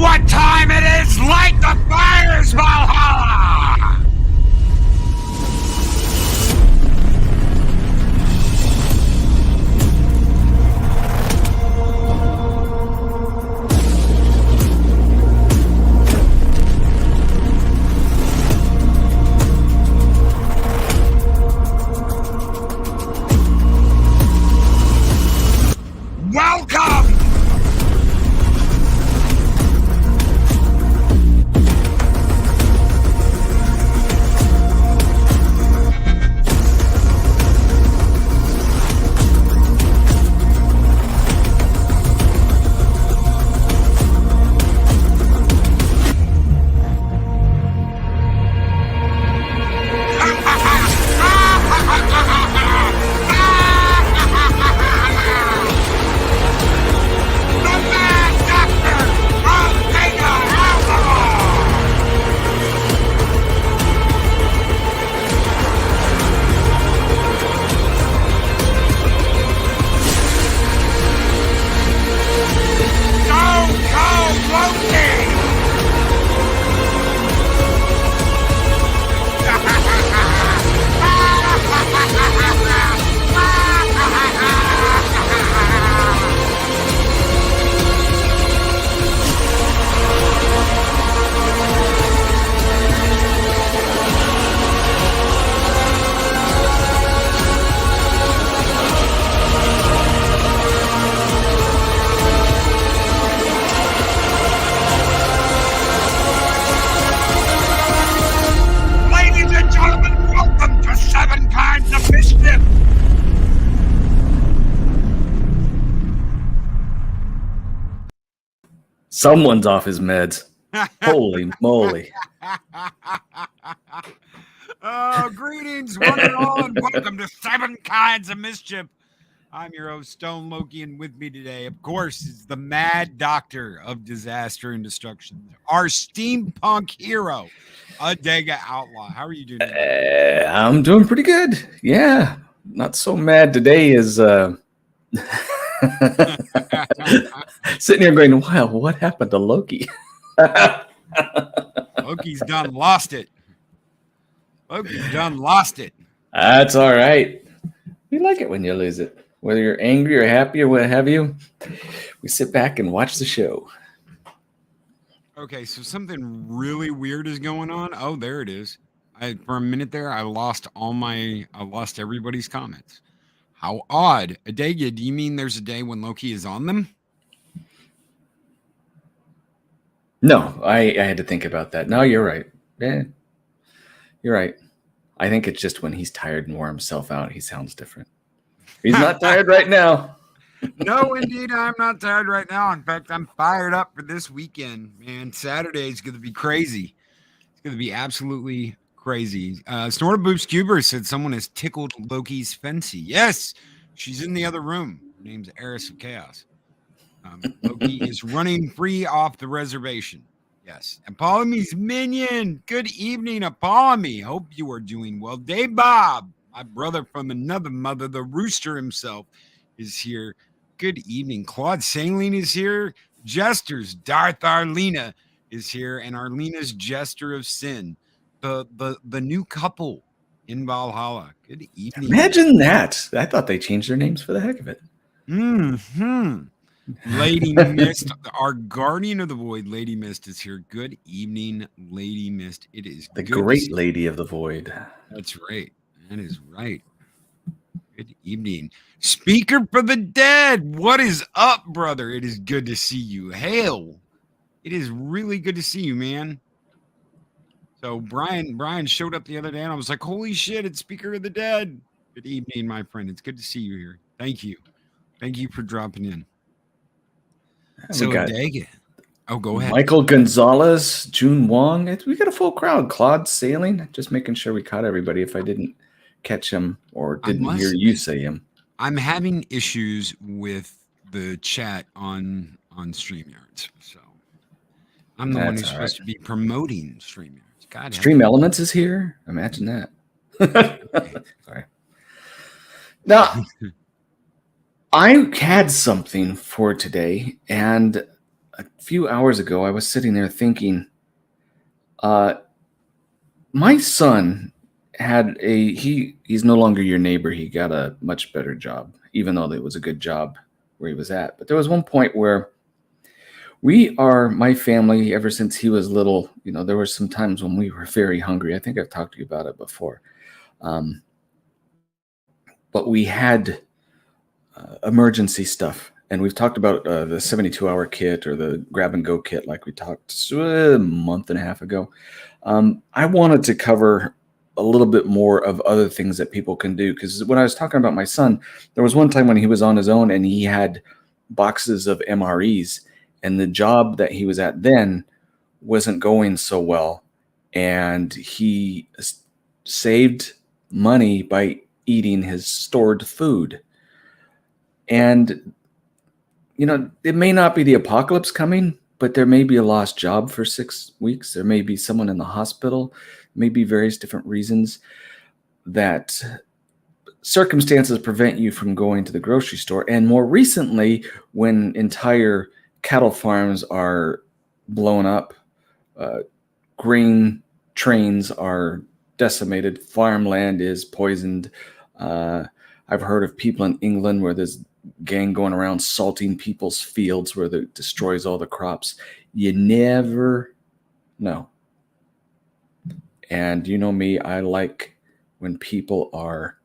what time it is? Light the fires, Valhalla! Welcome! Mischief! Someone's off his meds. Holy moly. Oh, greetings, one and all, and welcome to 7 Kinds of Mischief. I'm your host, Stone Loki, and with me today, of course, is the mad doctor of disaster and destruction, our steampunk hero, Adega Outlaw. How are you doing today? I'm doing pretty good. Yeah, not so mad today as sitting here going, wow, what happened to Loki? Loki's done lost it. Loki's done lost it. That's all right. We like it when you lose it. Whether you're angry or happy or what have you, we sit back and watch the show. Okay, so something really weird is going on. Oh, there it is. For a minute there, I lost everybody's comments. How odd. Adega, do you mean there's a day when Loki is on them? No, I had to think about that. No, you're right. Yeah, you're right. I think it's just when he's tired and wore himself out, he sounds different. He's not tired right now. No, indeed, I'm not tired right now. In fact, I'm fired up for this weekend, man. Saturday is going to be crazy. It's going to be absolutely crazy. Snorted Boobs Cuber said someone has tickled Loki's fancy. Yes, she's in the other room. Her name's Eris of Chaos. Loki is running free off the reservation. Yes. Apollome's minion. Good evening, Apollome. Hope you are doing well. Dave Bob, my brother from another mother, the rooster himself, is here. Good evening. Claude Saline is here. Jesters, Darth Arlena is here, and Arlena's Jester of Sin, the new couple in Valhalla. Good evening. Imagine that. I thought they changed their names for the heck of it. Lady Mist, our guardian of the void, Lady Mist is here. Good evening, Lady Mist. It is the great lady of the void. That's right. That is right. Good evening. Speaker for the dead. What is up, brother? It is good to see you. Hail. It is really good to see you, man. So Brian showed up the other day, and I was like, holy shit, it's Speaker of the Dead. Good evening, my friend. It's good to see you here. Thank you. Thank you for dropping in. So Adega. Oh, go ahead. Michael Gonzalez, June Wong. We got a full crowd. Claude Sailing. Just making sure we caught everybody if I didn't catch him or didn't hear you say him. I'm having issues with the chat on StreamYards. So I'm the one who's supposed to be promoting StreamYards. God, Stream Elements is here. Imagine that. Sorry. Now, I had something for today, and a few hours ago, I was sitting there thinking, my son he's no longer your neighbor. He got a much better job, even though it was a good job where he was at. But there was one point where my family, ever since he was little, there were some times when we were very hungry. I think I've talked to you about it before. But we had emergency stuff. And we've talked about the 72-hour kit or the grab-and-go kit like we talked a month and a half ago. I wanted to cover a little bit more of other things that people can do. Because when I was talking about my son, there was one time when he was on his own and he had boxes of MREs. And the job that he was at then wasn't going so well. And he saved money by eating his stored food. And it may not be the apocalypse coming, but there may be a lost job for 6 weeks. There may be someone in the hospital, maybe various different reasons that circumstances prevent you from going to the grocery store. And more recently, when entire cattle farms are blown up, grain trains are decimated, farmland is poisoned. I've heard of people in England where there's gang going around salting people's fields where it destroys all the crops. You never know. And you know me, I like when people are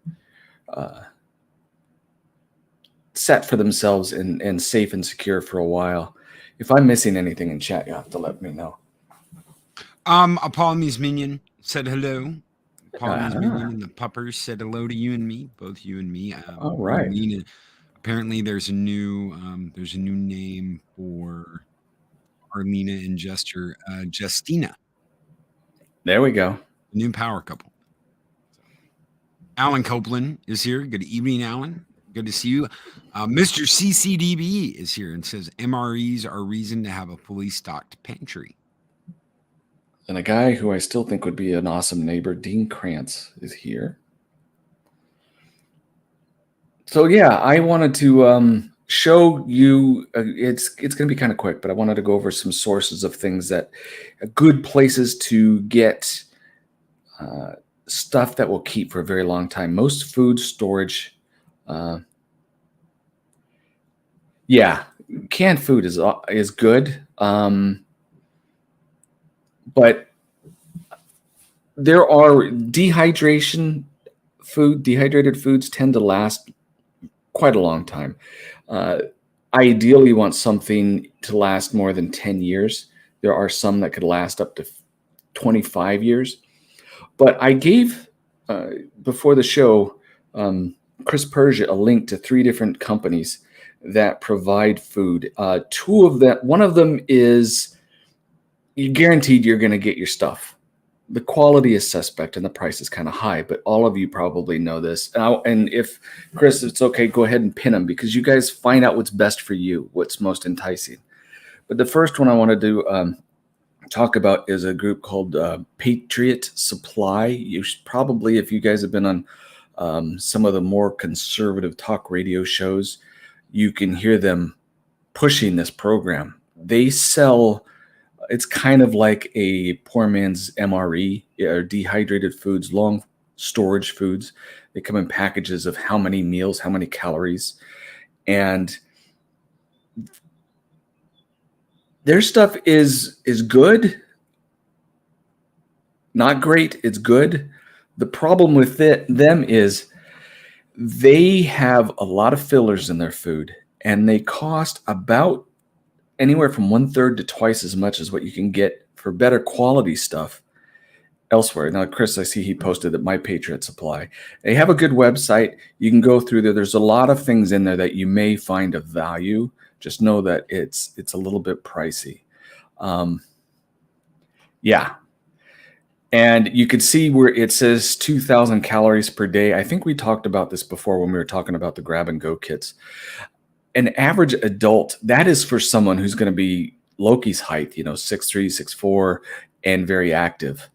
set for themselves and safe and secure for a while. If I'm missing anything in chat, you have to let me know. Apollonie's Minion said hello. Apollonie's Minion and the Puppers said hello to you and me, both you and me. All right. Arlena, apparently there's a new name for Arlena and Jester, Justina. There we go. New power couple. Alan Copeland is here. Good evening, Alan. Good to see you. Mr. CCDB is here and says MREs are reason to have a fully stocked pantry. And a guy who I still think would be an awesome neighbor, Dean Krantz, is here. So yeah, I wanted to show you. It's going to be kind of quick, but I wanted to go over some sources of things that good places to get stuff that will keep for a very long time. Most food storage, canned food is good. But there are dehydrated foods tend to last quite a long time. Ideally, you want something to last more than 10 years. There are some that could last up to 25 years. But I gave, before the show, Chris Persia a link to 3 different companies that provide food. 2 of them, one of them is you're guaranteed you're going to get your stuff. The quality is suspect and the price is kind of high, but all of you probably know this. And if, Chris, it's okay, go ahead and pin them because you guys find out what's best for you, what's most enticing. But the first one I wanted to talk about is a group called Patriot Supply. You should probably, if you guys have been on some of the more conservative talk radio shows, you can hear them pushing this program. They sell... It's kind of like a poor man's MRE, or dehydrated foods, long storage foods. They come in packages of how many meals, how many calories. And their stuff is good. Not great, it's good. The problem with them is they have a lot of fillers in their food, and they cost about anywhere from 1/3 to twice as much as what you can get for better quality stuff elsewhere. Now, Chris, I see he posted that My Patriot Supply. They have a good website. You can go through there. There's a lot of things in there that you may find of value. Just know that it's a little bit pricey. And you can see where it says 2,000 calories per day. I think we talked about this before when we were talking about the grab-and-go kits. An average adult, that is for someone who's going to be Loki's height, 6'3", 6'4", and very active.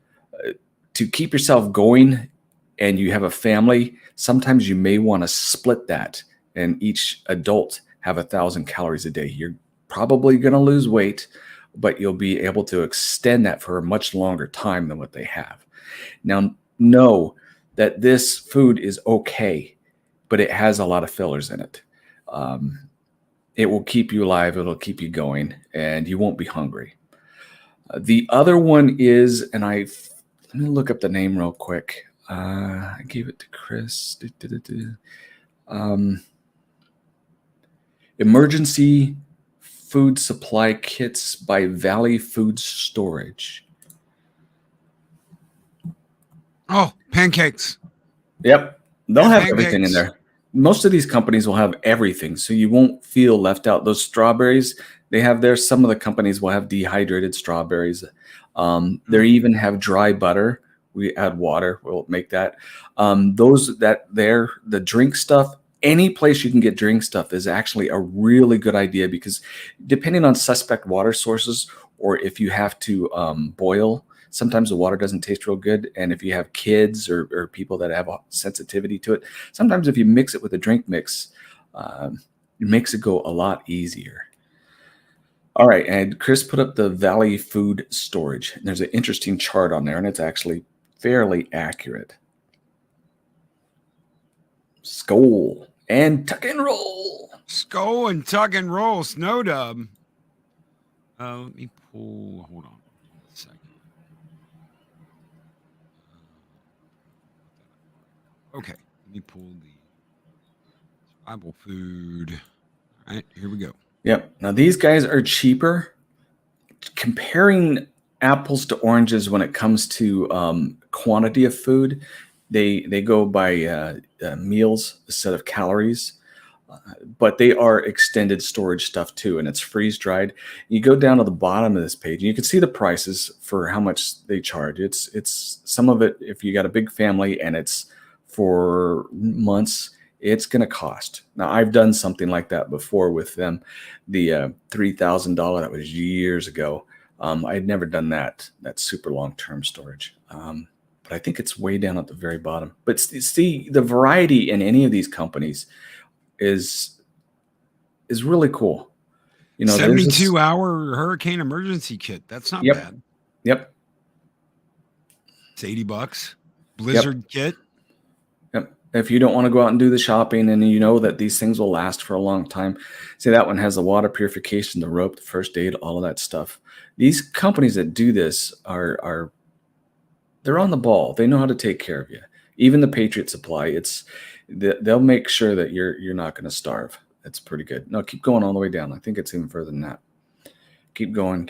To keep yourself going and you have a family, sometimes you may want to split that and each adult have 1,000 calories a day. You're probably going to lose weight, but you'll be able to extend that for a much longer time than what they have. Now, know that this food is okay, but it has a lot of fillers in it. It will keep you alive. It'll keep you going, and you won't be hungry. The other one is, and let me look up the name real quick. I gave it to Chris. Emergency Food Supply Kits by Valley Food Storage. Oh, pancakes. Yep. They'll have everything in Pancakes. there. Most of these companies will have everything, so you won't feel left out. Those strawberries they have there, some of the companies will have dehydrated strawberries. They even have dry butter. We add water, we'll make that. The drink stuff, any place you can get drink stuff is actually a really good idea, because depending on suspect water sources, or if you have to boil, sometimes the water doesn't taste real good. And if you have kids or people that have a sensitivity to it, sometimes if you mix it with a drink mix, it makes it go a lot easier. All right, and Chris put up the Valley Food Storage. And there's an interesting chart on there, and it's actually fairly accurate. Skull and tuck and roll. Skull and tuck and roll. Snow Dub. Let me pull. Hold on a second. Okay, let me pull the survival food. All right, here we go. Yep. Now these guys are cheaper. Comparing apples to oranges when it comes to quantity of food, they go by meals instead of calories. But they are extended storage stuff too, and it's freeze dried. You go down to the bottom of this page, and you can see the prices for how much they charge. It's some of it, if you got a big family and it's for months, it's going to cost. Now, I've done something like that before with them. The $3,000, that was years ago. I'd never done that super long-term storage. But I think it's way down at the very bottom. But see, the variety in any of these companies is really cool. 72-hour hurricane emergency kit. That's not bad. Yep. It's $80. Blizzard kit. Yep. If you don't want to go out and do the shopping, and you know that these things will last for a long time. See, that one has the water purification, the rope, the first aid, all of that stuff. These companies that do this they're on the ball. They know how to take care of you. Even the Patriot Supply, they'll make sure that you're not going to starve. That's pretty good. No, keep going all the way down. I think it's even further than that. Keep going.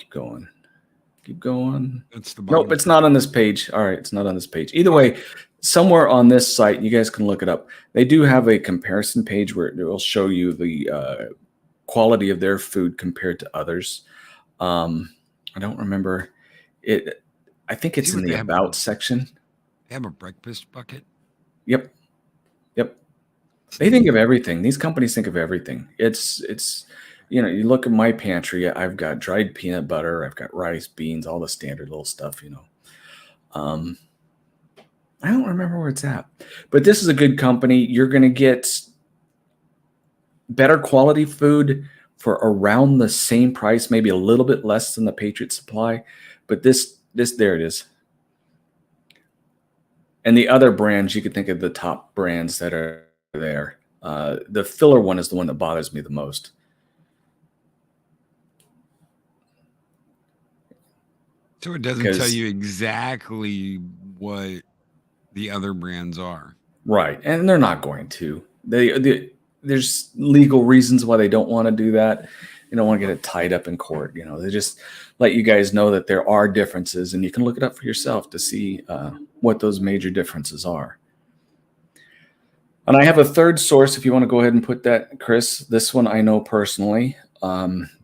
That's the bottom. Nope, it's not on this page. All right, it's not on this page. Either way, somewhere on this site, you guys can look it up. They do have a comparison page where it will show you the quality of their food compared to others. I don't remember it. I think it's in the About section. They have a breakfast bucket. Yep. They think of everything. These companies think of everything. It's you look at my pantry. I've got dried peanut butter. I've got rice, beans, all the standard little stuff. I don't remember where it's at, but this is a good company. You're going to get better quality food for around the same price, maybe a little bit less than the Patriot Supply, but this there it is. And the other brands, you could think of the top brands that are there. The filler one is the one that bothers me the most. So it doesn't tell you exactly what the other brands are. Right. And they're not going to. There's legal reasons why they don't want to do that. You don't want to get it tied up in court. They just let you guys know that there are differences, and you can look it up for yourself to see what those major differences are. And I have a third source if you want to go ahead and put that, Chris. This one I know personally.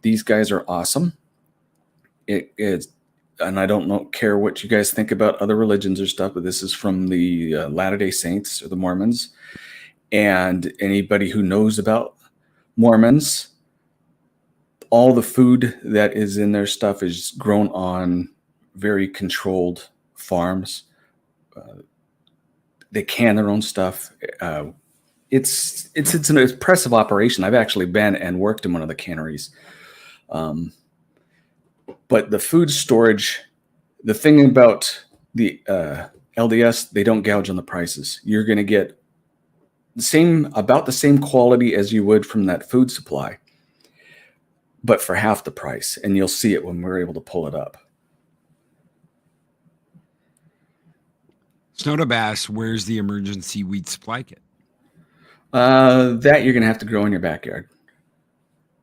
These guys are awesome. It is, and I don't care what you guys think about other religions or stuff, but this is from the Latter-day Saints or the Mormons. And anybody who knows about Mormons, all the food that is in their stuff is grown on very controlled farms. They can their own stuff. It's an impressive operation. I've actually been and worked in one of the canneries. But the food storage, the thing about the LDS, they don't gouge on the prices. You're going to get about the same quality as you would from that food supply, but for half the price. And you'll see it when we're able to pull it up. Snowda Bass, where's the emergency wheat supply kit? That you're going to have to grow in your backyard,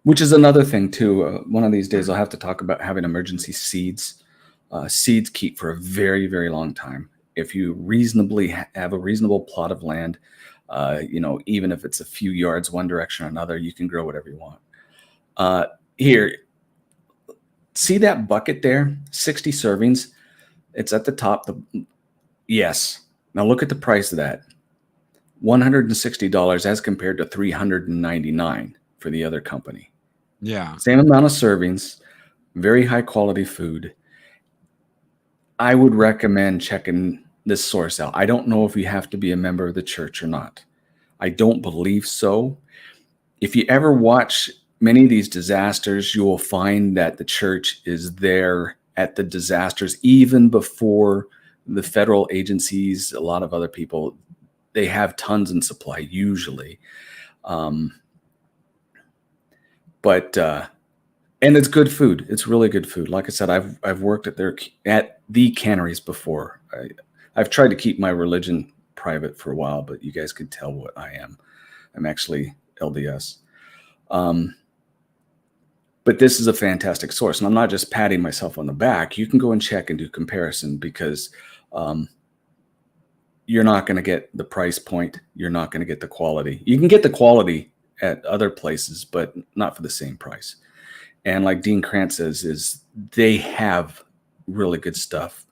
which is another thing too. One of these days I'll have to talk about having emergency seeds. Seeds keep for a very, very long time. If you reasonably have a reasonable plot of land, even if it's a few yards one direction or another, you can grow whatever you want. Here, see that bucket there? 60 servings. It's at the top. Yes. Now look at the price of that. $160 as compared to $399 for the other company. Yeah. Same amount of servings, very high quality food. I would recommend checking this source out. I don't know if you have to be a member of the church or not. I don't believe so. If you ever watch many of these disasters, you will find that the church is there at the disasters, even before the federal agencies, a lot of other people, they have tons in supply usually. And it's good food. It's really good food. Like I said, I've worked at the canneries before. I've tried to keep my religion private for a while, but you guys could tell what I am. I'm actually LDS. But this is a fantastic source. And I'm not just patting myself on the back. You can go and check and do comparison because you're not going to get the price point. You're not going to get the quality. You can get the quality at other places, but not for the same price. And like Dean Krantz says, is they have really good stuff.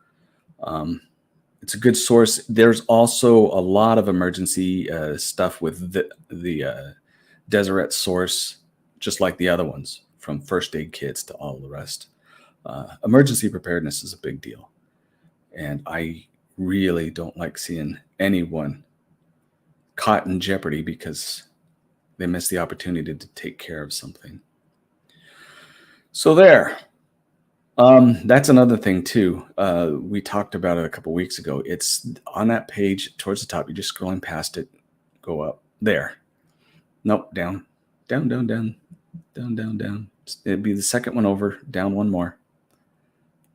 It's a good source. There's also a lot of emergency stuff with the Deseret source, just like the other ones, from first aid kits to all the rest. Emergency preparedness is a big deal. And I really don't like seeing anyone caught in jeopardy because they missed the opportunity to take care of something. So there. That's another thing too. We talked about it a couple weeks ago. It's on that page towards the top. You're just scrolling past it. Go up there. Nope. Down. Down. It'd be the second one over. Down one more.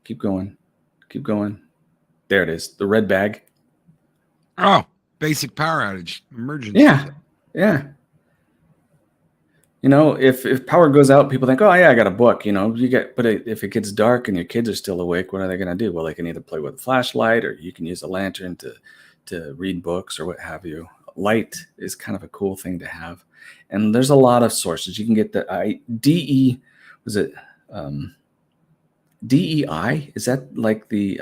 Keep going. There it is. The red bag. Oh, basic power outage emergency. Yeah. If power goes out, people think, oh yeah, I got a book. But if it gets dark and your kids are still awake, what are they going to do? Well, they can either play with a flashlight or you can use a lantern to read books or what have you. Light is kind of a cool thing to have, and there's a lot of sources. You can get the DEI? Is that like the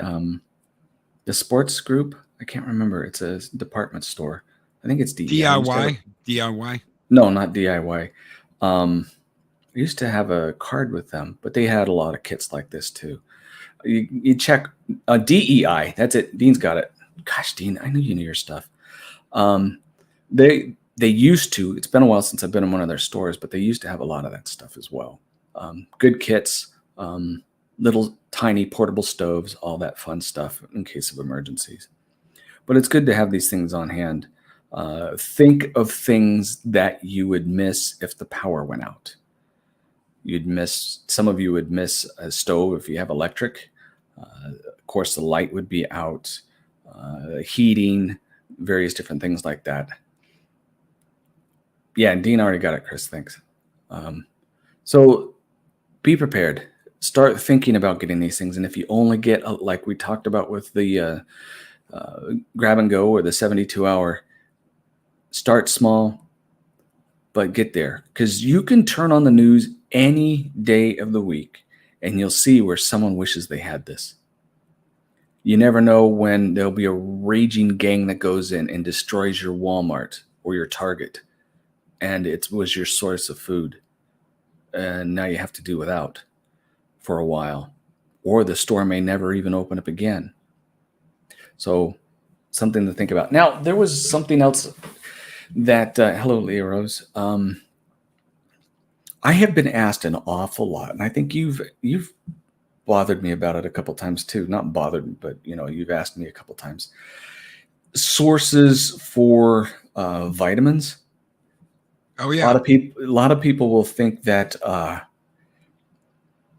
sports group? I can't remember. It's a department store. I think it's DEI. DIY. No, not DIY. I used to have a card with them, but they had a lot of kits like this too. You check DEI. That's it. Dean's got it. Gosh, Dean, I knew you knew your stuff. They used to. It's been a while since I've been in one of their stores, but they used to have a lot of that stuff as well. Good kits, little tiny portable stoves, all that fun stuff in case of emergencies. But it's good to have these things on hand. Think of things that you would miss if the power went out. Some of you would miss a stove if you have electric. Of course, the light would be out, heating, various different things like that. Yeah, and Dean already got it, Chris. Thanks. So be prepared. Start thinking about getting these things. And if you only get, like we talked about with the grab and go or the 72-hour, start small, but get there. Because you can turn on the news any day of the week and you'll see where someone wishes they had this. You never know when there'll be a raging gang that goes in and destroys your Walmart or your Target. And it was your source of food. And now you have to do without for a while. Or the store may never even open up again. So something to think about. Now, there was something else that, hello, Leah Rose. I have been asked an awful lot, and I think you've bothered me about it a couple times too. Not bothered, but you've asked me a couple times. Sources for vitamins. Oh A yeah. lot of people will think that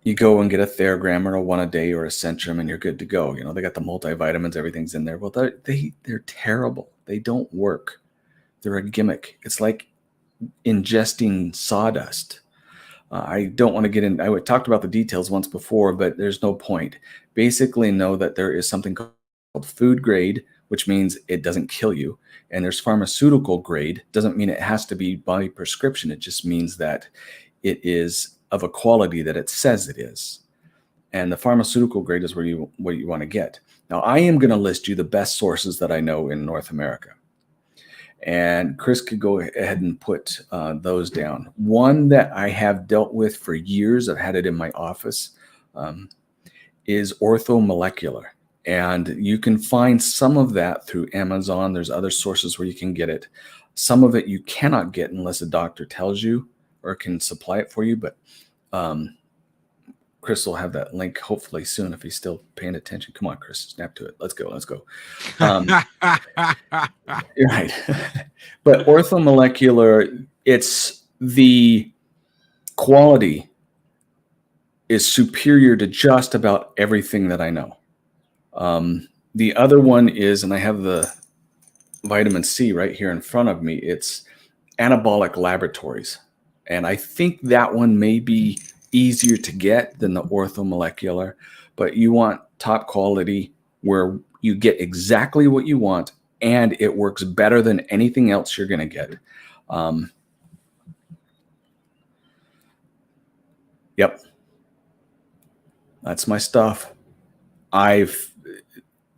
you go and get a Theragram or a one a day or a Centrum and you're good to go. They got the multivitamins, everything's in there. Well, they're terrible. They don't work. They're a gimmick. It's like ingesting sawdust. I don't want to get in. I talked about the details once before, but there's no point. Basically, know that there is something called food grade, which means it doesn't kill you. And there's pharmaceutical grade. Doesn't mean it has to be by prescription. It just means that it is of a quality that it says it is. And the pharmaceutical grade is what you want to get. Now, I am going to list you the best sources that I know in North America. And Chris could go ahead and put those down. One that I have dealt with for years, I've had it in my office, is orthomolecular. And you can find some of that through Amazon. There's other sources where you can get it. Some of it you cannot get unless a doctor tells you or can supply it for you. But Chris will have that link hopefully soon if he's still paying attention. Come on, Chris, snap to it. Let's go. Right. But orthomolecular, it's the quality is superior to just about everything that I know. The other one is, and I have the vitamin C right here in front of me, it's Anabolic Laboratories. And I think that one may be easier to get than the orthomolecular, but you want top quality where you get exactly what you want and it works better than anything else you're going to get. Yep. That's my stuff. I've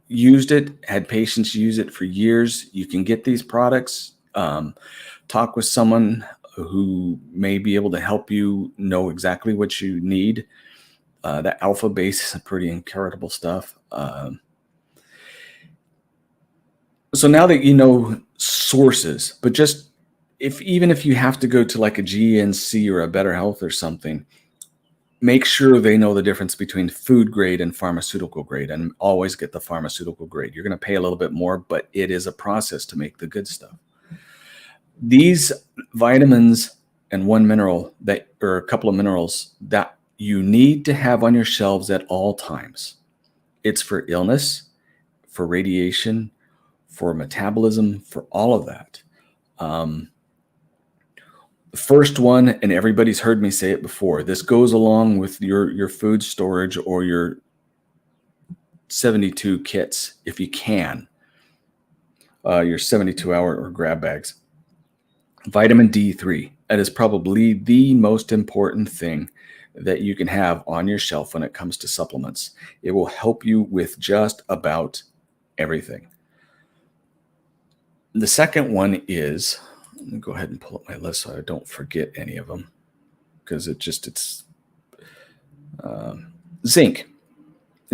used it, had patients use it for years. You can get these products. Talk with someone who may be able to help you know exactly what you need. That alpha base is pretty incredible stuff. So now that you know sources, but just even if you have to go to like a GNC or a Better Health or something, make sure they know the difference between food grade and pharmaceutical grade, and always get the pharmaceutical grade. You're going to pay a little bit more, but it is a process to make the good stuff. These vitamins and one mineral or a couple of minerals that you need to have on your shelves at all times. It's for illness, for radiation, for metabolism, for all of that. The first one, and everybody's heard me say it before, this goes along with your food storage or your 72 kits, if you can, your 72-hour or grab bags. Vitamin D3, that is probably the most important thing that you can have on your shelf when it comes to supplements. It will help you with just about everything. The second one is, let me go ahead and pull up my list so I don't forget any of them, because it's zinc.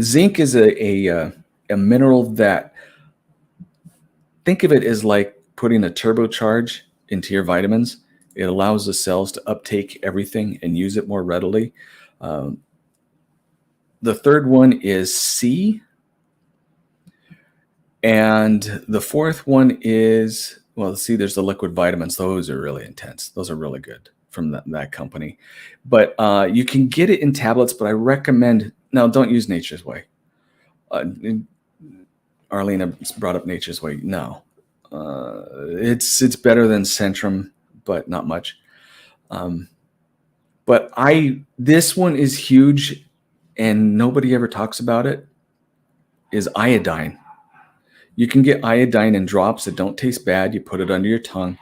Zinc is a mineral that, think of it as like putting a turbocharge into your vitamins. It allows the cells to uptake everything and use it more readily. The third one is C. And the fourth one is, well, see, there's the liquid vitamins. Those are really intense. Those are really good from that company. But you can get it in tablets, but I recommend, no, don't use Nature's Way. Arlena brought up Nature's Way. No. It's better than Centrum, but not much. But this one is huge and nobody ever talks about it, is iodine. You can get iodine in drops that don't taste bad. You put it under your tongue,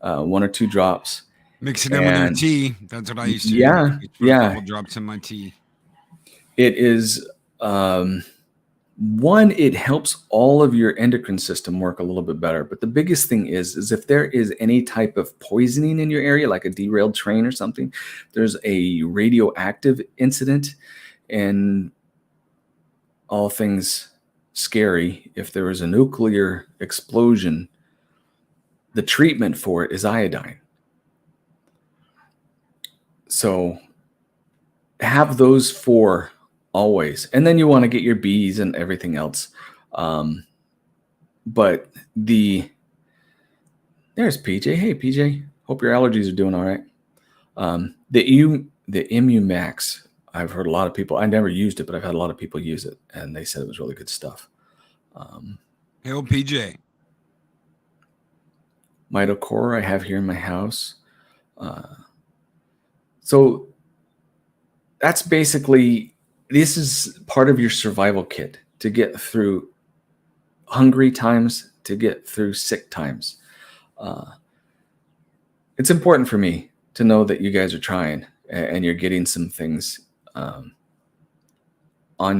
1 or 2 drops. Mix it in with your tea. That's what I used to do. Put a couple drops in my tea. It is, one, it helps all of your endocrine system work a little bit better. But the biggest thing is if there is any type of poisoning in your area, like a derailed train or something, there's a radioactive incident, and all things scary, if there was a nuclear explosion, the treatment for it is iodine. So have those 4 always, and then you want to get your Bs and everything else. But there's PJ. Hey PJ, hope your allergies are doing all right. The Immumax, I've heard a lot of people. I never used it, but I've had a lot of people use it, and they said it was really good stuff. Hail PJ. Mitocore I have here in my house. So that's basically, this is part of your survival kit to get through hungry times, to get through sick times. It's important for me to know that you guys are trying and you're getting some things on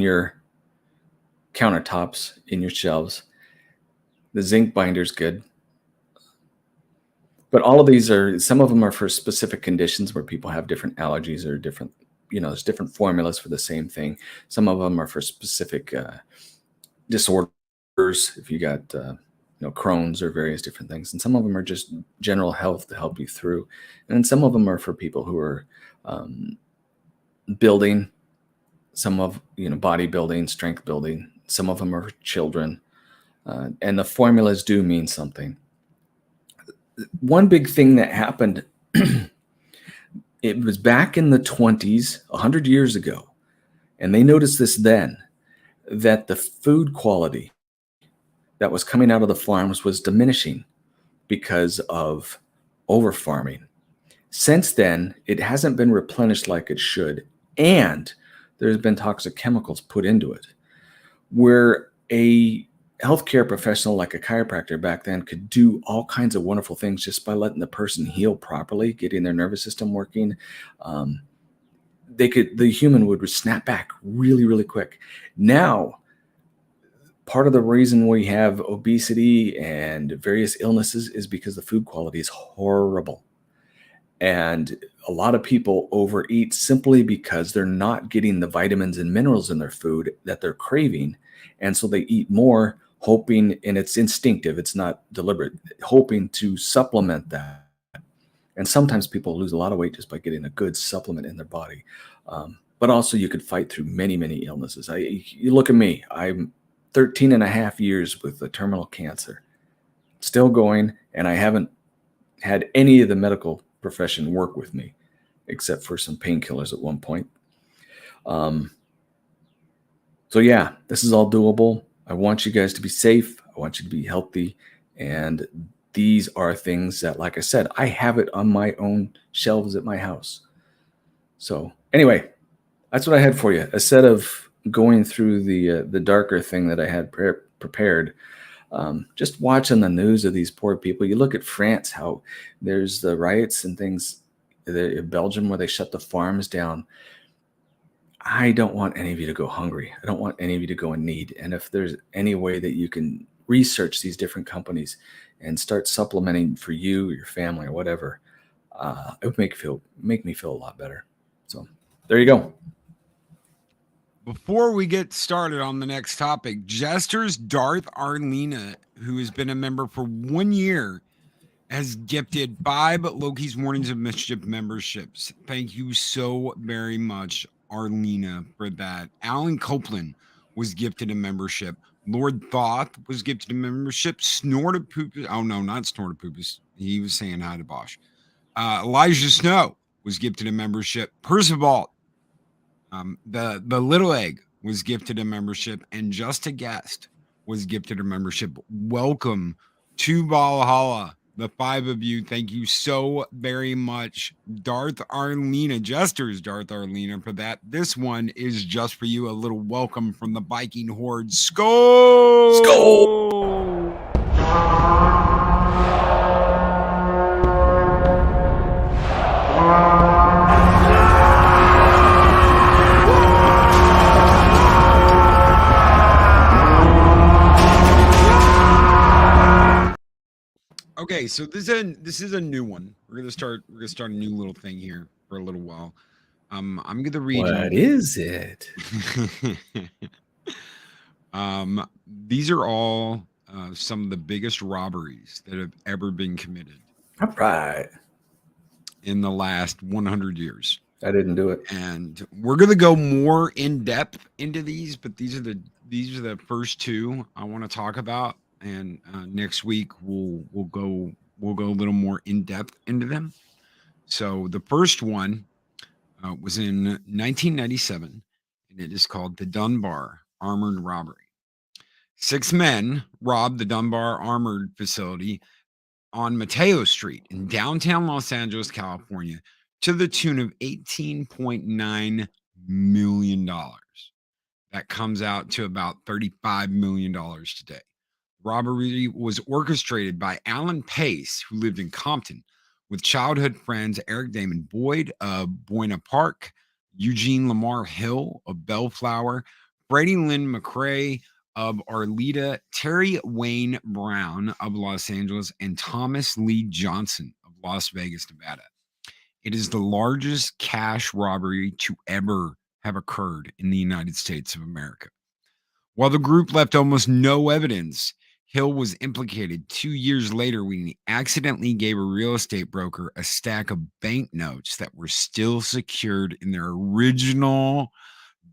your countertops, in your shelves. The zinc binder's good. But all of these some of them are for specific conditions where people have different allergies or different, there's different formulas for the same thing. Some of them are for specific disorders, if you got, Crohn's or various different things. And some of them are just general health to help you through. And then some of them are for people who are building, some of, bodybuilding, strength building. Some of them are for children. And the formulas do mean something. One big thing that happened, it was back in the 20s, 100 years ago, and they noticed this then, that the food quality that was coming out of the farms was diminishing because of over-farming. Since then, it hasn't been replenished like it should, and there's been toxic chemicals put into it. Where a healthcare professional like a chiropractor back then could do all kinds of wonderful things just by letting the person heal properly, getting their nervous system working. The human would snap back really, really quick. Now, part of the reason we have obesity and various illnesses is because the food quality is horrible. And a lot of people overeat simply because they're not getting the vitamins and minerals in their food that they're craving. And so they eat more, hoping, and it's instinctive, it's not deliberate, hoping to supplement that. And sometimes people lose a lot of weight just by getting a good supplement in their body. But also you could fight through many, many illnesses. You look at me, I'm 13 and a half years with a terminal cancer, still going, and I haven't had any of the medical profession work with me, except for some painkillers at one point. So yeah, this is all doable. I want you guys to be safe. I want you to be healthy. And these are things that, like I said, I have it on my own shelves at my house. So anyway, that's what I had for you. Instead of going through the darker thing that I had prepared, just watching the news of these poor people. You look at France, how there's the riots and things in Belgium where they shut the farms down. I don't want any of you to go hungry. I don't want any of you to go in need. And if there's any way that you can research these different companies and start supplementing for you, your family, or whatever, it would make me feel a lot better. So there you go. Before we get started on the next topic, Jester's Darth Arlena, who has been a member for 1 year, has gifted 5 Loki's Mornings of Mischief memberships. Thank you so very much, Arlena, for that. Alan Copeland was gifted a membership. Lord Thoth was gifted a membership. Snortapoopus. Oh, no, not Snortapoopus. He was saying hi to Bosch. Elijah Snow was gifted a membership. Percival, the Little Egg, was gifted a membership. And Just a Guest was gifted a membership. Welcome to Valhalla. The 5 of you, thank you so very much, Darth Arlena, Jester's Darth Arlena, for that. This one is just for you. A little welcome from the Viking Horde. Skål! Skål! Okay, so this is a new one. We're gonna start a new little thing here for a little while. I'm gonna read. What is it? These are all some of the biggest robberies that have ever been committed. All right. in the last 100 years. I didn't do it. And we're going to go more in depth into these, but these are the first two I want to talk about. And next week we'll go a little more in depth into them. So the first one was in 1997, and it is called the Dunbar Armored Robbery. 6 men robbed the Dunbar Armored Facility on Mateo Street in downtown Los Angeles, California, to the tune of $18.9 million. That comes out to about $35 million today. Robbery was orchestrated by Alan Pace, who lived in Compton, with childhood friends Eric Damon Boyd of Buena Park, Eugene Lamar Hill of Bellflower, Freddie Lynn McRae of Arleta, Terry Wayne Brown of Los Angeles, and Thomas Lee Johnson of Las Vegas, Nevada. It is the largest cash robbery to ever have occurred in the United States of America. While the group left almost no evidence, Hill was implicated 2 years later when he accidentally gave a real estate broker a stack of banknotes that were still secured in their original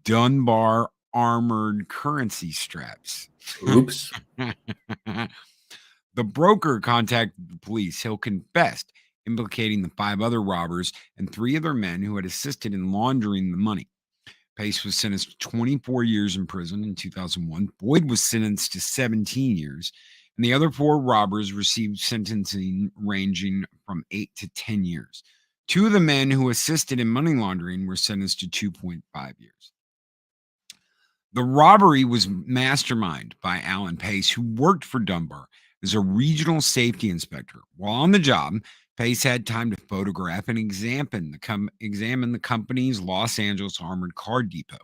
Dunbar armored currency straps. Oops. The broker contacted the police. Hill confessed, implicating the 5 other robbers and 3 other men who had assisted in laundering the money. Pace was sentenced to 24 years in prison in 2001. Boyd was sentenced to 17 years, and the other 4 robbers received sentencing ranging from 8 to 10 years. 2 of the men who assisted in money laundering were sentenced to 2.5 years. The robbery was masterminded by Alan Pace, who worked for Dunbar as a regional safety inspector. While on the job, Pace had time to photograph and examine the company's Los Angeles armored car depot.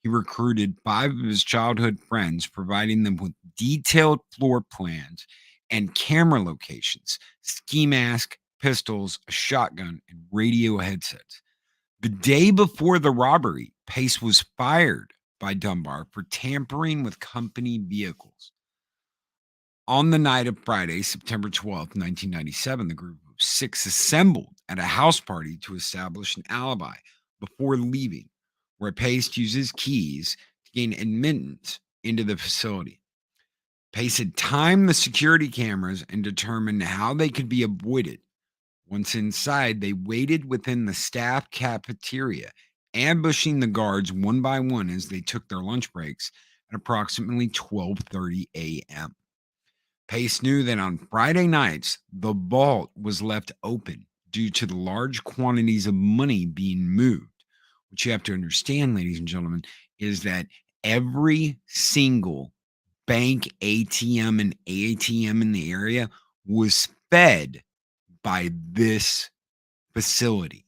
He recruited 5 of his childhood friends, providing them with detailed floor plans and camera locations, ski mask, pistols, a shotgun, and radio headsets. The day before the robbery, Pace was fired by Dunbar for tampering with company vehicles. On the night of Friday, September 12th, 1997, the group of 6 assembled at a house party to establish an alibi before leaving, where Pace used his keys to gain admittance into the facility. Pace had timed the security cameras and determined how they could be avoided. Once inside, they waited within the staff cafeteria, ambushing the guards one by one as they took their lunch breaks at approximately 12:30 a.m. Pace knew that on Friday nights, the vault was left open due to the large quantities of money being moved. What you have to understand, ladies and gentlemen, is that every single bank ATM and ATM in the area was fed by this facility.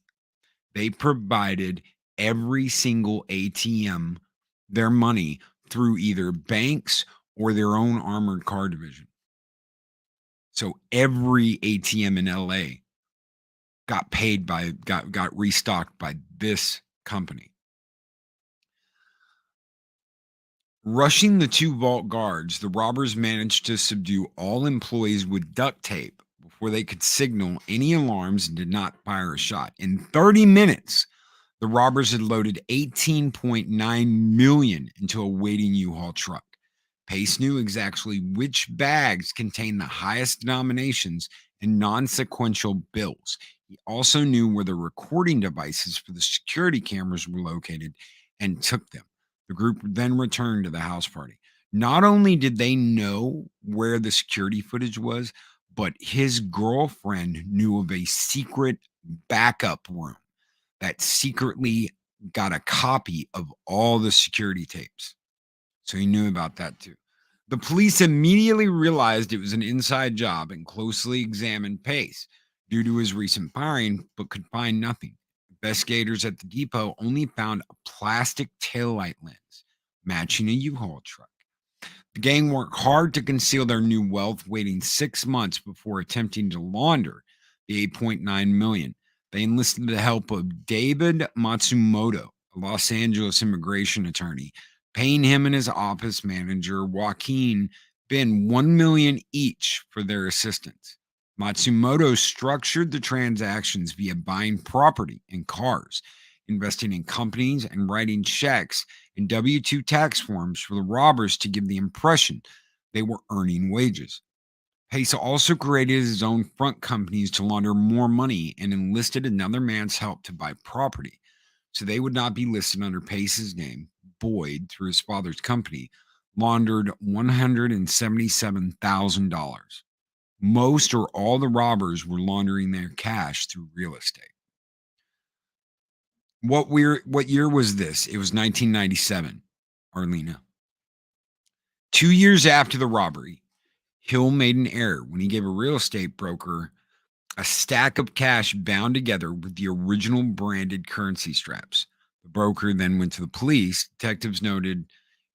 They provided every single ATM their money through either banks or their own armored car division. So every ATM in LA got restocked by this company. Rushing the 2 vault guards, the robbers managed to subdue all employees with duct tape before they could signal any alarms and did not fire a shot. In 30 minutes, the robbers had loaded $18.9 million into a waiting U-Haul truck. Pace knew exactly which bags contained the highest denominations and non-sequential bills. He also knew where the recording devices for the security cameras were located and took them. The group then returned to the house party. Not only did they know where the security footage was, but his girlfriend knew of a secret backup room that secretly got a copy of all the security tapes. So he knew about that too. The police immediately realized it was an inside job and closely examined Pace due to his recent firing, but could find nothing. Investigators at the depot only found a plastic taillight lens matching a U-Haul truck. The gang worked hard to conceal their new wealth, waiting 6 months before attempting to launder the $8.9 million. They enlisted the help of David Matsumoto, a Los Angeles immigration attorney, paying him and his office manager, Joaquin Bin, $1 million each for their assistance. Matsumoto structured the transactions via buying property and cars, investing in companies, and writing checks and W 2 tax forms for the robbers to give the impression they were earning wages. Pace also created his own front companies to launder more money and enlisted another man's help to buy property. So they would not be listed under Pace's name. Boyd, through his father's company, laundered $177,000. Most or all the robbers were laundering their cash through real estate. What year was this? It was 1997, Arlena. 2 years after the robbery, Hill made an error when he gave a real estate broker a stack of cash bound together with the original branded currency straps. The broker then went to the police. Detectives noted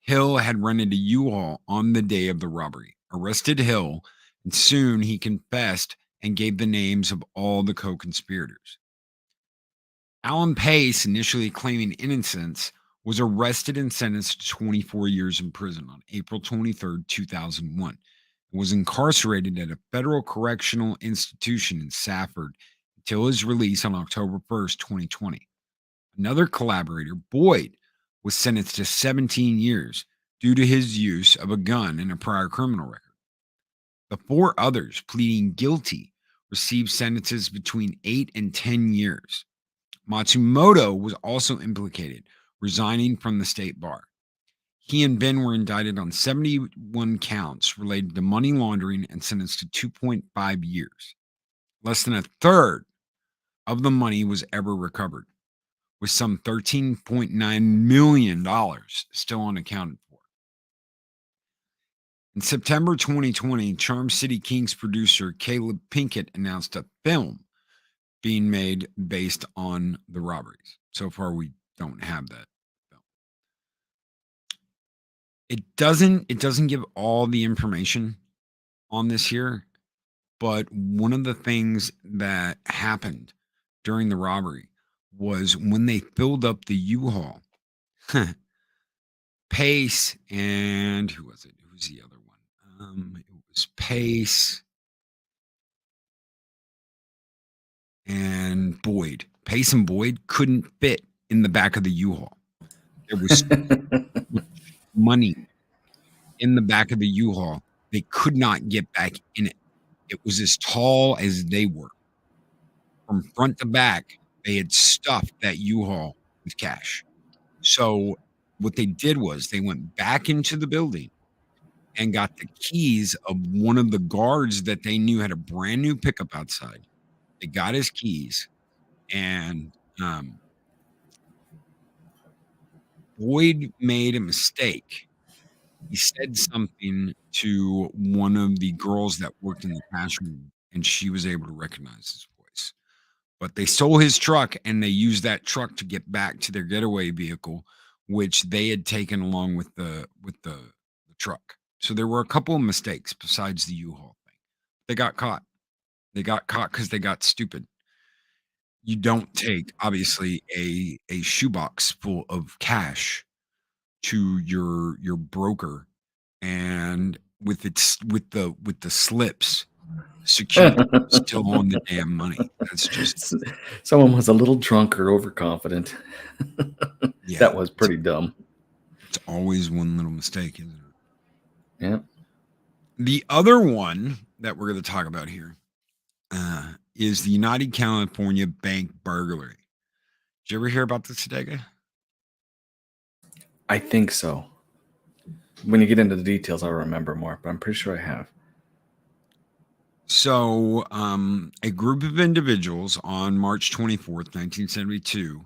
Hill had rented a U-Haul on the day of the robbery, arrested Hill, and soon he confessed and gave the names of all the co-conspirators. Alan Pace, initially claiming innocence, was arrested and sentenced to 24 years in prison on April 23rd, 2001, and was incarcerated at a federal correctional institution in Safford until his release on October 1st, 2020. Another collaborator, Boyd, was sentenced to 17 years due to his use of a gun in a prior criminal record. The 4 others pleading guilty received sentences between 8 and 10 years. Matsumoto was also implicated, resigning from the state bar. He and Ben were indicted on 71 counts related to money laundering and sentenced to 2.5 years. Less than a third of the money was ever recovered, with some $13.9 million still unaccounted for. In September 2020, Charm City Kings producer Caleb Pinkett announced a film being made based on the robberies. So far, we don't have that film. It doesn't give all the information on this here, but one of the things that happened during the robbery was when they filled up the U-Haul. Pace and who was it? Who was the other one? It was Pace and Boyd. Pace and Boyd couldn't fit in the back of the U-Haul. There was money in the back of the U-Haul. They could not get back in it. It was as tall as they were. From front to back, they had stuffed that U-Haul with cash. So what they did was they went back into the building and got the keys of one of the guards that they knew had a brand new pickup outside. They got his keys, and Boyd made a mistake. He said something to one of the girls that worked in the cash room, and she was able to recognize his voice. But they stole his truck, and they used that truck to get back to their getaway vehicle, which they had taken along with the truck. So there were a couple of mistakes besides the U-Haul thing. They got caught. They got caught because they got stupid. You don't take obviously a shoebox full of cash to your broker and with the slips security still on the damn money. That's just Someone was a little drunk or overconfident. yeah. That was pretty dumb. It's always one little mistake, isn't it? Yeah. The other one that we're going to talk about here is the United California Bank burglary. Did you ever hear about this, Adega? I think so. When you get into the details, I'll remember more, but I'm pretty sure I have. So, a group of individuals on March 24th, 1972,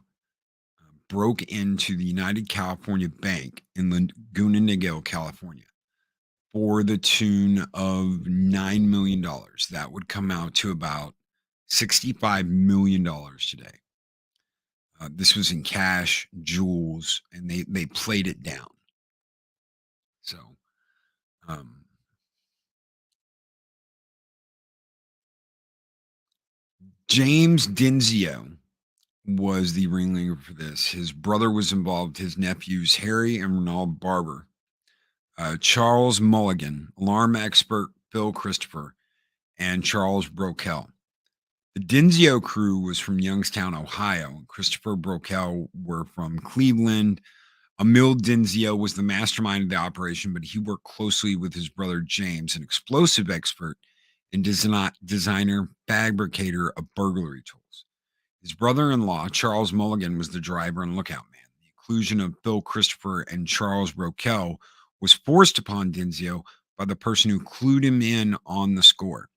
broke into the United California Bank in Laguna Niguel, California, for the tune of $9 million. That would come out to about $65 million today. This was in cash, jewels, and they played it down. So, James Denzio was the ringleader for this. His brother was involved, his nephews, Harry and Ronald Barber, Charles Mulligan, alarm expert Phil Christopher, and Charles Brokel. The Denzio crew was from Youngstown, Ohio, and Christopher Brokel were from Cleveland. Emil Denzio was the mastermind of the operation, but he worked closely with his brother James, an explosive expert and designer, fabricator of burglary tools. His brother-in-law, Charles Mulligan, was the driver and lookout man. The inclusion of Bill Christopher and Charles Brokel was forced upon Denzio by the person who clued him in on the score.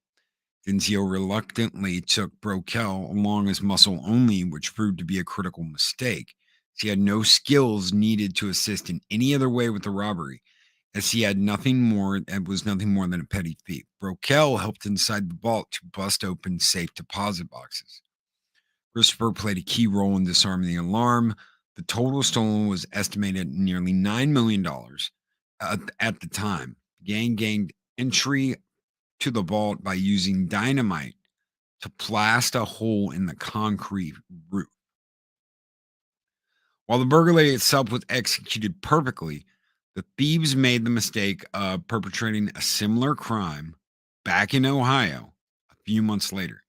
Denzio reluctantly took Brokel along as muscle only, which proved to be a critical mistake. He had no skills needed to assist in any other way with the robbery, as he had nothing more and was nothing more than a petty thief. Brokel helped inside the vault to bust open safe deposit boxes. Christopher played a key role in disarming the alarm. The total stolen was estimated at nearly $9 million at the time. The gang gained entry to the vault by using dynamite to blast a hole in the concrete roof. While the burglary itself was executed perfectly, the thieves made the mistake of perpetrating a similar crime back in Ohio a few months later.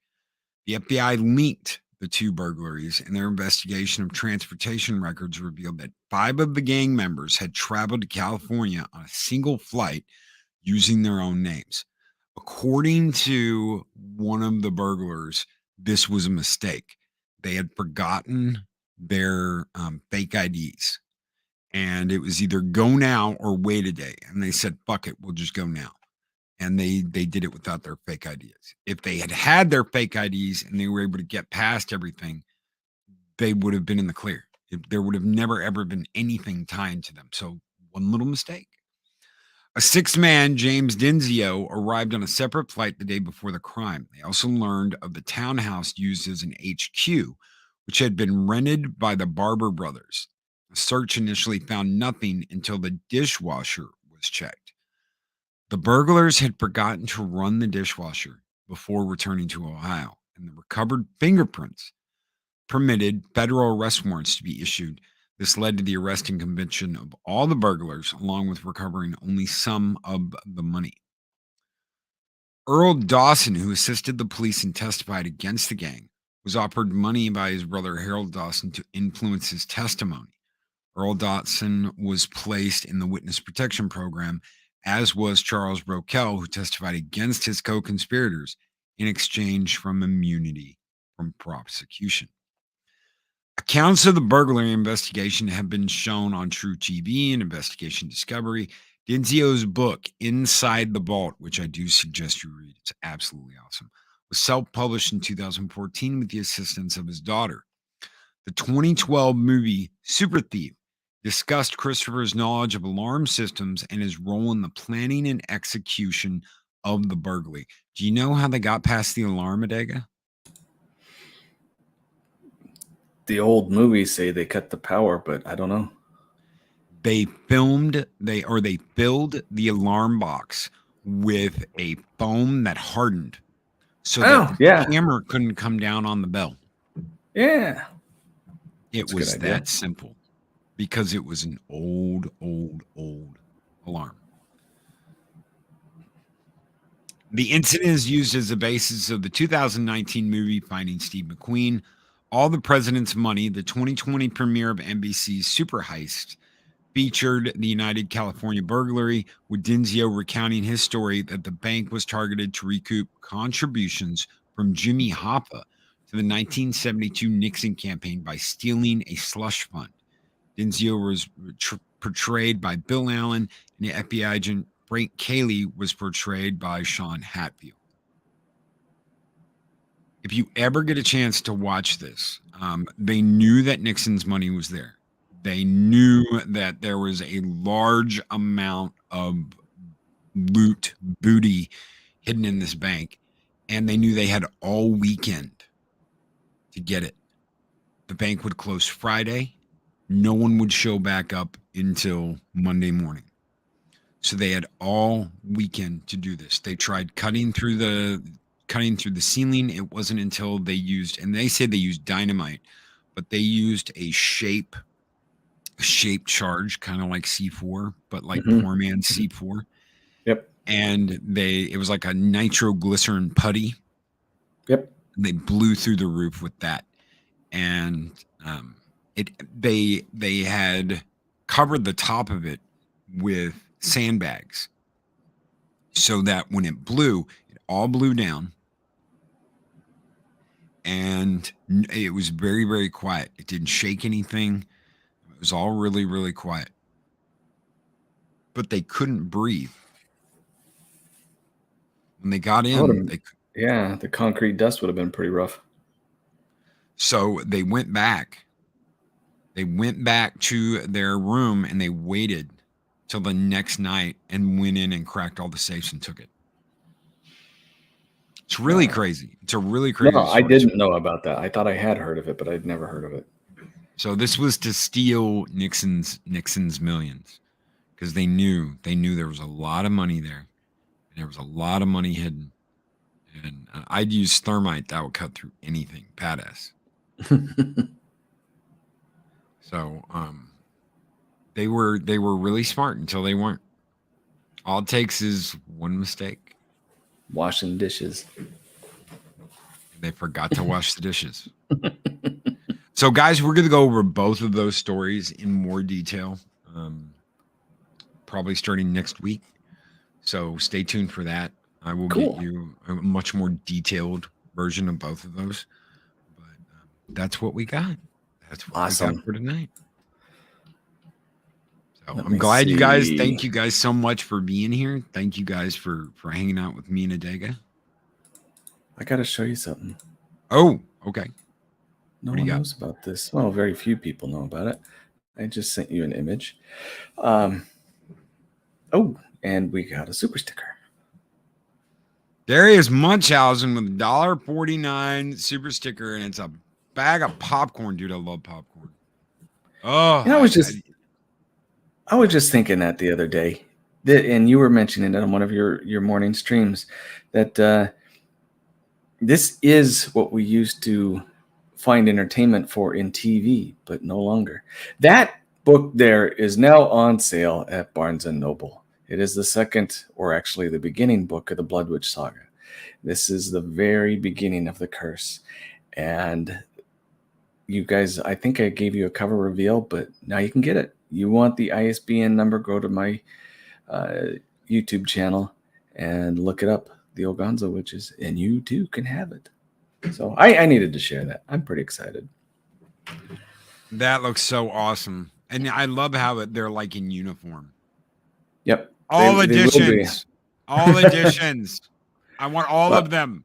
The FBI linked the two burglaries, and their investigation of transportation records revealed that 5 of the gang members had traveled to California on a single flight using their own names. According to one of the burglars, this was a mistake. They had forgotten their fake IDs, and it was either go now or wait a day. And they said, "Fuck it, we'll just go now." And they did it without their fake IDs. If they had had their fake IDs and they were able to get past everything, they would have been in the clear. There would have never ever been anything tied to them. So one little mistake. A 6th man, James Denzio, arrived on a separate flight the day before the crime. They also learned of the townhouse used as an HQ, which had been rented by the Barber brothers. A search initially found nothing until the dishwasher was checked. The burglars had forgotten to run the dishwasher before returning to Ohio, and the recovered fingerprints permitted federal arrest warrants to be issued. This led to the arrest and conviction of all the burglars, along with recovering only some of the money. Earl Dawson, who assisted the police and testified against the gang, was offered money by his brother Harold Dawson to influence his testimony. Earl Dawson was placed in the witness protection program, as was Charles Brokel, who testified against his co-conspirators in exchange for immunity from prosecution. Accounts of the burglary investigation have been shown on True TV and Investigation Discovery. Denzio's book, Inside the Vault, which I do suggest you read, it's absolutely awesome, was self-published in 2014 with the assistance of his daughter. The 2012 movie Super Thief discussed Christopher's knowledge of alarm systems and his role in the planning and execution of the burglary. Do you know how they got past the alarm, Adega? The old movies say they cut the power, but I don't know. They filled the alarm box with a foam that hardened so that the camera couldn't come down on the bell. Yeah. It was that simple because it was an old alarm. The incident is used as the basis of the 2019 movie Finding Steve McQueen. All the President's Money, the 2020 premiere of NBC's Super Heist, featured the United California burglary, with Denzio recounting his story that the bank was targeted to recoup contributions from Jimmy Hoffa to the 1972 Nixon campaign by stealing a slush fund. Denzio was portrayed by Bill Allen, and the FBI agent Frank Cayley was portrayed by Sean Hatfield. If you ever get a chance to watch this, they knew that Nixon's money was there. They knew that there was a large amount of loot, booty hidden in this bank, and they knew they had all weekend to get it. The bank would close Friday. No one would show back up until Monday morning. So they had all weekend to do this. They tried cutting through the ceiling. It wasn't until they used, and they said they used dynamite, but they used a shaped charge, kind of like C4, but like poor man's C4. Yep. and it was like a nitroglycerin putty. Yep. And they blew through the roof with that, and they had covered the top of it with sandbags, so that when it blew, it all blew down, and it was very, very quiet. It didn't shake anything. It was all really, really quiet. But they couldn't breathe. When they got in, yeah, the concrete dust would have been pretty rough. So they went back. They went back to their room and they waited till the next night and went in and cracked all the safes and took it. It's really crazy. It's a really crazy story. I story. didn't know about that. I thought I had heard of it, but I'd never heard of it. So this was to steal Nixon's millions, because they knew there was a lot of money there. And there was a lot of money hidden. And I'd use thermite that would cut through anything. Badass. So they were really smart until they weren't. All it takes is one mistake. Washing dishes. They forgot to wash the dishes. So, guys, we're going to go over both of those stories in more detail, probably starting next week. So stay tuned for that. I will get you a much more detailed version of both of those. But that's what we got. That's what we got for tonight. So I'm glad you guys. Thank you guys so much for being here. Thank you guys for hanging out with me and Adega. I got to show you something. Oh, okay. No one knows about this. Well, very few people know about it. I just sent you an image. And we got a super sticker. Darius Munchausen with $1.49 super sticker, and it's a bag of popcorn, dude. I love popcorn. Oh, I was just thinking that the other day, and you were mentioning it on one of your morning streams, that this is what we used to find entertainment for in TV, but no longer. That book there is now on sale at Barnes & Noble. It is the second, or actually the beginning book of the Blood Witch saga. This is the very beginning of the curse. And you guys, I think I gave you a cover reveal, but now you can get it. You want the ISBN number, go to my YouTube channel and look it up, the Organza Witches, and you too can have it. So I needed to share that. I'm pretty excited. That looks so awesome. And I love how they're like in uniform. Yep. All editions. All editions. I want all of them.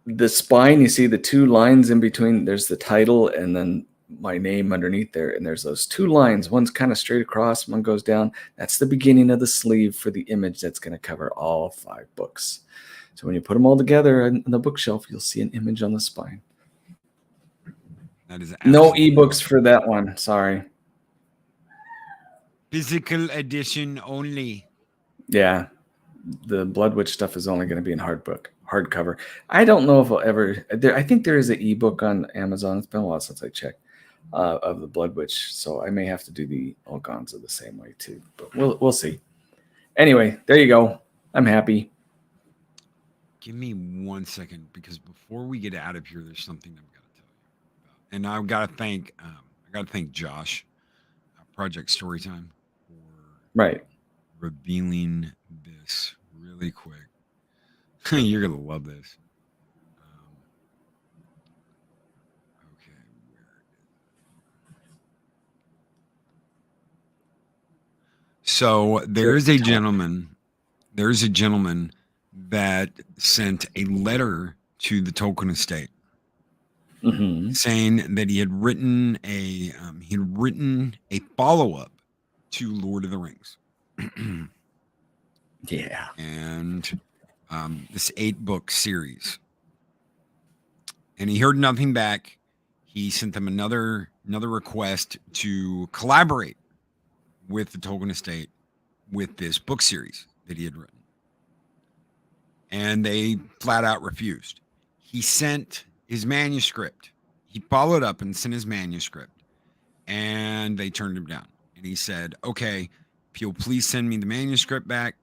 The spine, you see the two lines in between. There's the title and then my name underneath there. And there's those two lines. One's kind of straight across, one goes down. That's the beginning of the sleeve for the image that's going to cover all 5 books. So when you put them all together on the bookshelf, you'll see an image on the spine. That is no ebooks for that one. Sorry. Physical edition only. Yeah. The Blood Witch stuff is only going to be in hardcover. I don't know if I'll ever. I think there is an ebook on Amazon. It's been a while since I checked of the Blood Witch, so I may have to do the Organza the same way too. But we'll see. Anyway, there you go. I'm happy. Give me 1 second, because before we get out of here, there's something I've got to tell you about, and I've got to thank Josh, Project Storytime, for revealing this really quick. You're gonna love this. Okay, so there's a gentleman that sent a letter to the Tolkien estate, saying that he had written a follow-up to Lord of the Rings. Yeah. And this 8-book series. And he heard nothing back. He sent them another request to collaborate with the Tolkien estate with this book series that he had written. And they flat out refused. He sent his manuscript. He followed up and sent his manuscript, and they turned him down. And he said, okay, if you'll please send me the manuscript back,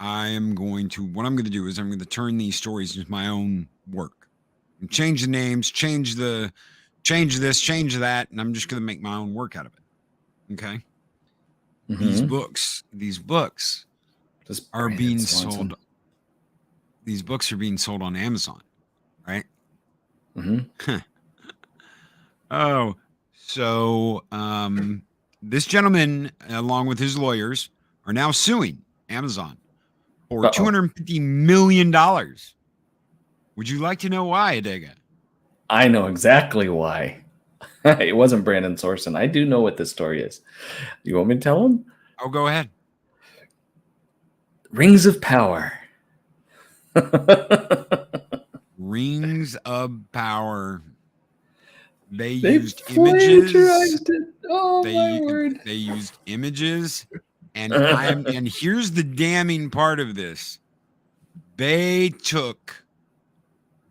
what I'm going to do is I'm going to turn these stories into my own work. And change the names, change this, change that, and I'm just going to make my own work out of it. Okay. These books Just are Brandon being Swanson. sold. These books are being sold on Amazon, right? Oh, so this gentleman, along with his lawyers, are now suing Amazon for $250 million. Would you like to know why, Adega? I know exactly why. It wasn't Brandon Sorson. I do know what this story is. You want me to tell him? Oh, go ahead. Rings of Power. Rings of Power. They They used images. It. Oh, my word. They used images. And here's the damning part of this. They took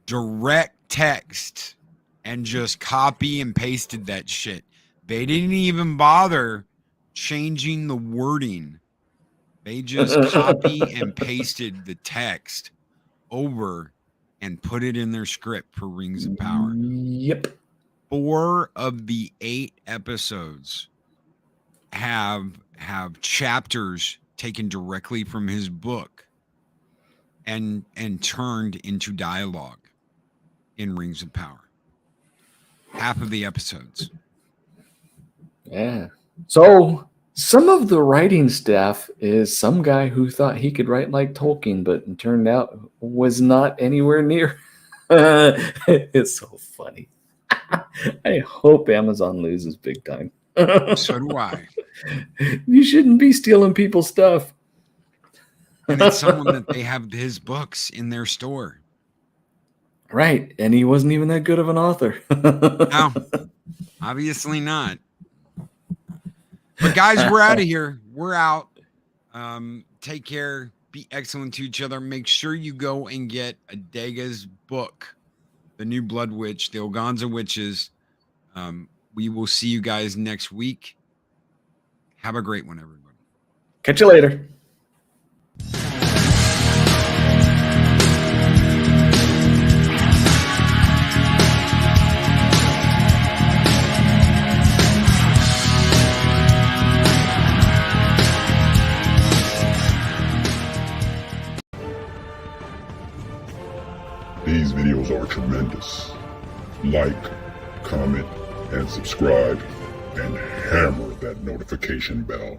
direct text and just copy and pasted that shit. They didn't even bother changing the wording. They just copy and pasted the text over and put it in their script for Rings of Power. Yep. 4 of the 8 episodes have chapters taken directly from his book and turned into dialogue in Rings of Power. Half of the episodes. Yeah. So some of the writing staff is some guy who thought he could write like Tolkien, but it turned out was not anywhere near. It's so funny. I hope Amazon loses big time. So do I. You shouldn't be stealing people's stuff. And it's someone that they have his books in their store. Right. And he wasn't even that good of an author. No, obviously not. But guys, we're out of here. We're out. Take care. Be excellent to each other. Make sure you go and get Adega's book, The New Blood Witch, The Organza Witches. We will see you guys next week. Have a great one, everybody. Catch you later. These videos are tremendous. Like, comment, and subscribe, and hammer that notification bell.